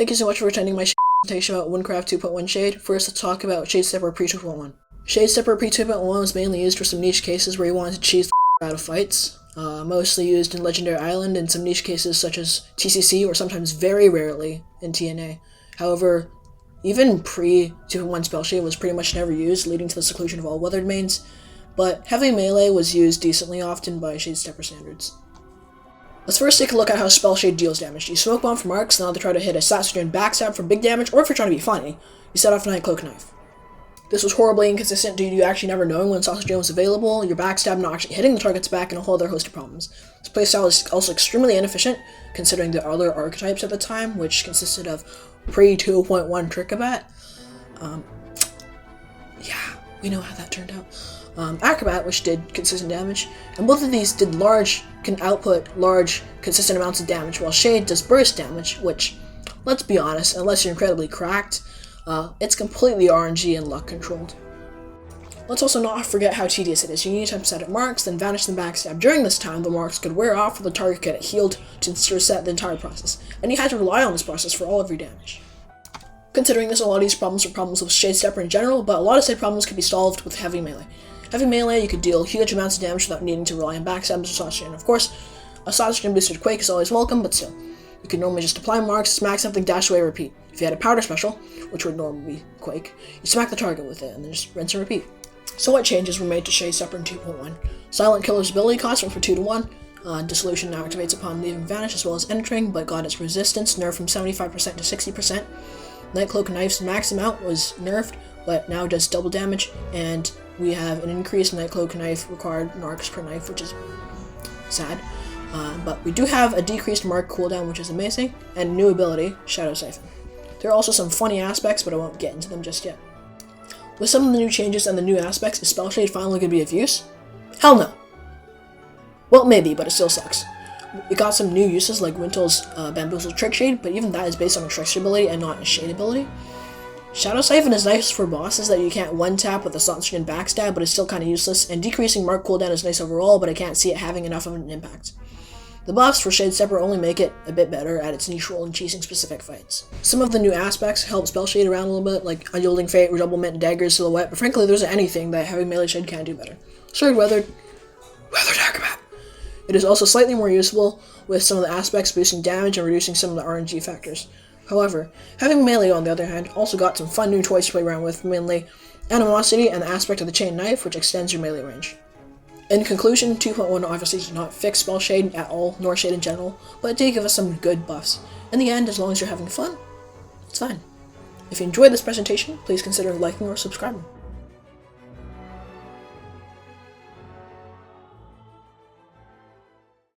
Thank you so much for attending my presentation about wynncraft 2.1 Shade. First, let's talk about Shadestepper pre-2.1. Shadestepper pre-2.1 was mainly used for some niche cases where you wanted to cheese the out of fights. Mostly used in Legendary Island and some niche cases such as TCC or sometimes very rarely in TNA. However, even pre-2.1 Spell Shade was pretty much never used, leading to the seclusion of all weathered mains, but heavy melee was used decently often by Shadestepper standards. Let's first take a look at how Spell Shade deals damage. You smoke bomb from arcs, now to try to hit a Satsuma backstab for big damage, or if you're trying to be funny, you set off a Nightcloak Knife. This was horribly inconsistent due to you actually never knowing when Sausage Jam was available, your backstab not actually hitting the target's back, and a whole other host of problems. This playstyle is also extremely inefficient, considering the other archetypes at the time, which consisted of pre-2.1 Trickabat. Yeah, we know how that turned out. Acrobat, which did consistent damage, and both of these can output large, consistent amounts of damage, while Shade does burst damage, which, let's be honest, unless you're incredibly cracked, it's completely RNG and luck controlled. Let's also not forget how tedious it is. You need to set up marks, then vanish them backstab. During this time, the marks could wear off or the target could get healed to reset the entire process, and you had to rely on this process for all of your damage. Considering this, a lot of these problems are problems with Shadestepper in general, but a lot of side problems can be solved with heavy melee. Heavy melee, you could deal huge amounts of damage without needing to rely on backstabs or Sausage Jam. Of course, a Sausage Jam boosted Quake is always welcome, but still. You could normally just apply marks, smack something, dash away, repeat. If you had a powder special, which would normally be Quake, you smack the target with it, and then just rinse and repeat. So what changes were made to Shadestepper in 2.1? Silent Killer's ability cost went from 2 to 1. Dissolution now activates upon leaving Vanish as well as entering, but got its resistance nerfed from 75% to 60%. Nightcloak Knife's max amount was nerfed, but now does double damage, and we have an increased Nightcloak Knife required narcs per knife, which is sad. But we do have a decreased mark cooldown, which is amazing, and a new ability, Shadow Siphon. There are also some funny aspects, but I won't get into them just yet. With some of the new changes and the new aspects, is Spell Shade finally going to be of use? Hell no! Well, maybe, but it still sucks. It got some new uses like Wintel's Bamboozle Trick Shade, but even that is based on a Trickster ability and not a Shade ability. Shadow Siphon is nice for bosses that you can't one-tap with a Sausage and backstab, but it's still kind of useless, and decreasing mark cooldown is nice overall, but I can't see it having enough of an impact. The buffs for Shadestepper only make it a bit better at its niche role in cheesing specific fights. Some of the new aspects help Spell Shade around a little bit, like Unyielding Fate, Redoublement, Daggers, Silhouette, but frankly there isn't anything that Heavy Melee Shade can do better. Sword Weathered Acrobat. It is also slightly more usable, with some of the aspects boosting damage and reducing some of the RNG factors. However, Heavy Melee, on the other hand, also got some fun new toys to play around with, mainly Animosity and the aspect of the Chain Knife, which extends your melee range. In conclusion, 2.1 obviously did not fix Spell Shade at all, nor Shade in general, but it did give us some good buffs. In the end, as long as you're having fun, it's fine. If you enjoyed this presentation, please consider liking or subscribing.